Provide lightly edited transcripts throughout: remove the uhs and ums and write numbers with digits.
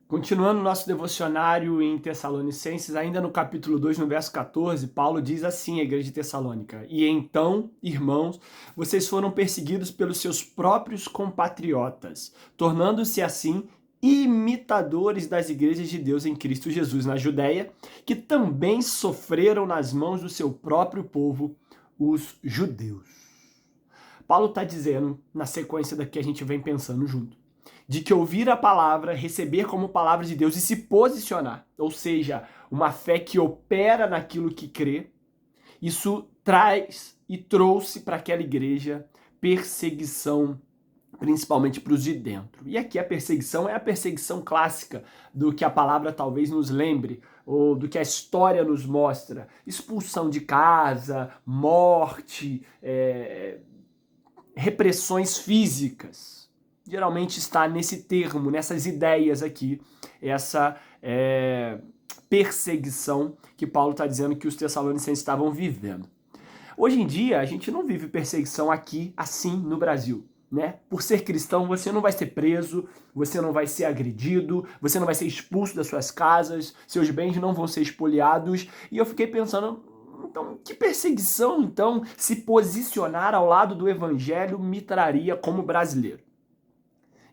Continuando nosso devocionário em Tessalonicenses, ainda no capítulo 2, no verso 14, Paulo diz assim à igreja de Tessalônica: E então, irmãos, vocês foram perseguidos pelos seus próprios compatriotas, tornando-se assim imitadores das igrejas de Deus em Cristo Jesus na Judéia, que também sofreram nas mãos do seu próprio povo, os judeus. Paulo está dizendo, na sequência daqui a gente vem pensando junto, de que ouvir a palavra, receber como palavra de Deus e se posicionar, ou seja, uma fé que opera naquilo que crê, isso traz e trouxe para aquela igreja perseguição, principalmente para os de dentro. E aqui a perseguição é a perseguição clássica do que a palavra talvez nos lembre, ou do que a história nos mostra. Expulsão de casa, morte, repressões físicas. Geralmente está nesse termo, nessas ideias aqui, essa perseguição que Paulo está dizendo que os tessalonicenses estavam vivendo. Hoje em dia, a gente não vive perseguição aqui, assim, no Brasil, né? Por ser cristão, você não vai ser preso, você não vai ser agredido, você não vai ser expulso das suas casas, seus bens não vão ser espoliados. E eu fiquei pensando, então, que perseguição, então, se posicionar ao lado do evangelho me traria como brasileiro?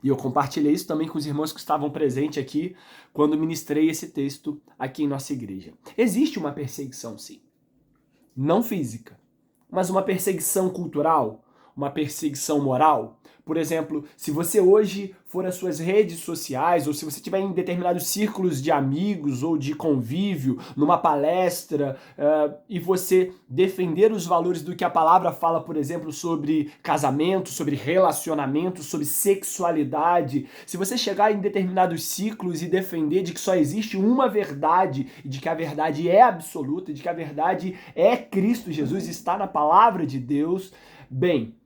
E eu compartilhei isso também com os irmãos que estavam presentes aqui quando ministrei esse texto aqui em nossa igreja. Existe uma perseguição, sim. Não física, mas uma perseguição cultural, uma perseguição moral. Por exemplo, se você hoje for às suas redes sociais, ou se você estiver em determinados círculos de amigos ou de convívio, numa palestra, e você defender os valores do que a palavra fala, por exemplo, sobre casamento, sobre relacionamento, sobre sexualidade, se você chegar em determinados ciclos e defender de que só existe uma verdade, e de que a verdade é absoluta, e de que a verdade é Cristo Jesus, está na palavra de Deus, bem,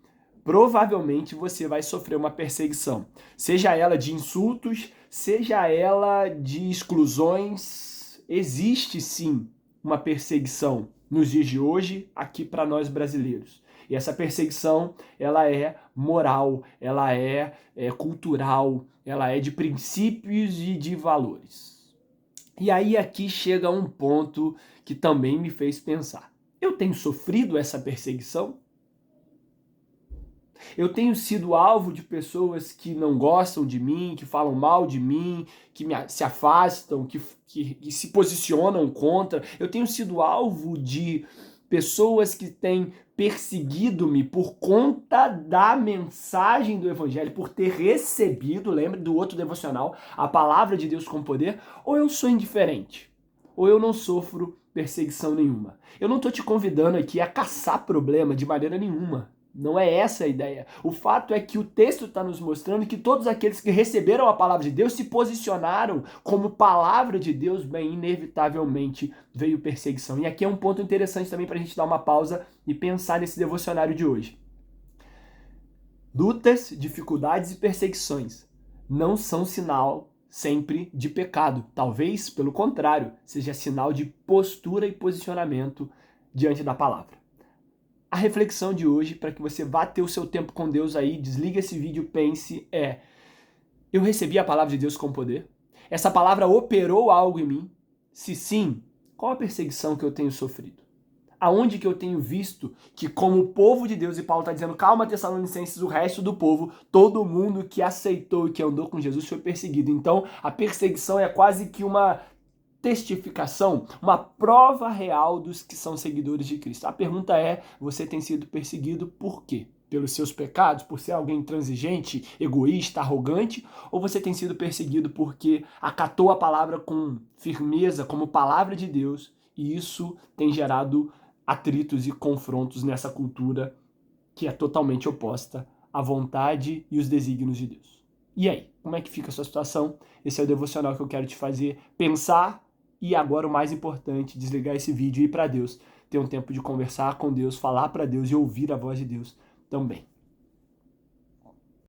provavelmente você vai sofrer uma perseguição, seja ela de insultos, seja ela de exclusões. Existe sim uma perseguição nos dias de hoje aqui para nós brasileiros. E essa perseguição, ela é moral, ela é cultural, ela é de princípios e de valores. E aí aqui chega um ponto que também me fez pensar. Eu tenho sofrido essa perseguição? Eu tenho sido alvo de pessoas que não gostam de mim, que falam mal de mim, que se afastam, que se posicionam contra. Eu tenho sido alvo de pessoas que têm perseguido-me por conta da mensagem do evangelho, por ter recebido, lembra do outro devocional, a palavra de Deus com poder, ou eu sou indiferente, ou eu não sofro perseguição nenhuma. Eu não estou te convidando aqui a caçar problema de maneira nenhuma. Não é essa a ideia. O fato é que o texto está nos mostrando que todos aqueles que receberam a palavra de Deus se posicionaram como palavra de Deus, bem, inevitavelmente veio perseguição. E aqui é um ponto interessante também para a gente dar uma pausa e pensar nesse devocionário de hoje. Lutas, dificuldades e perseguições não são sinal sempre de pecado. Talvez, pelo contrário, seja sinal de postura e posicionamento diante da palavra. A reflexão de hoje, para que você vá ter o seu tempo com Deus aí, desliga esse vídeo, pense, eu recebi a palavra de Deus com poder? Essa palavra operou algo em mim? Se sim, qual a perseguição que eu tenho sofrido? Aonde que eu tenho visto que como povo de Deus, e Paulo está dizendo, calma Tessalonicenses, o resto do povo, todo mundo que aceitou e que andou com Jesus foi perseguido. Então, a perseguição é quase que uma testificação, uma prova real dos que são seguidores de Cristo. A pergunta é, você tem sido perseguido por quê? Pelos seus pecados, por ser alguém intransigente, egoísta, arrogante, ou você tem sido perseguido porque acatou a palavra com firmeza, como palavra de Deus, e isso tem gerado atritos e confrontos nessa cultura que é totalmente oposta à vontade e os desígnios de Deus. E aí, como é que fica a sua situação? Esse é o devocional que eu quero te fazer pensar. E agora o mais importante, desligar esse vídeo e ir para Deus, ter um tempo de conversar com Deus, falar para Deus e ouvir a voz de Deus também.